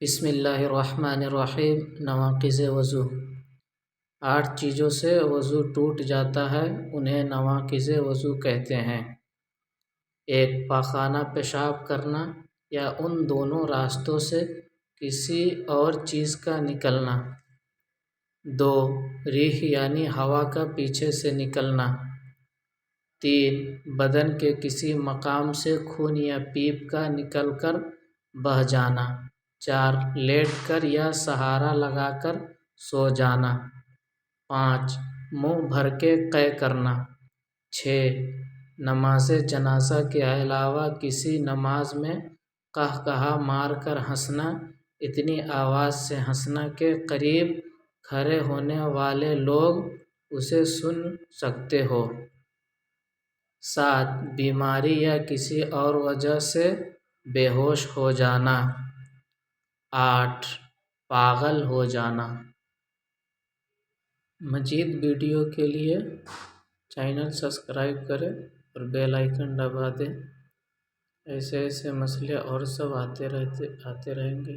بسم اللہ الرحمن الرحیم۔ نواقض وضو۔ 8 چیزوں سے وضو ٹوٹ جاتا ہے، انہیں نواقض وضو کہتے ہیں۔ 1 پاخانہ پیشاب کرنا یا ان دونوں راستوں سے کسی اور چیز کا نکلنا۔ 2 ریح یعنی ہوا کا پیچھے سے نکلنا۔ 3 بدن کے کسی مقام سے خون یا پیپ کا نکل کر بہہ جانا۔ 4 لیٹ کر یا سہارا لگا کر سو جانا۔ 5 منہ بھر کے قے کرنا۔ 6 نماز جنازہ کے علاوہ کسی نماز میں قہقہہ مار کر ہنسنا، اتنی آواز سے ہنسنا کہ قریب کھڑے ہونے والے لوگ اسے سن سکتے ہوں۔ 7 بیماری یا کسی اور وجہ سے بے ہوش ہو جانا۔ 8 پاگل ہو جانا۔ مزید ویڈیو کے لیے چینل سبسکرائب کریں اور بیل آئیکن دبا دیں۔ ایسے مسئلے اور سب آتے رہیں گے۔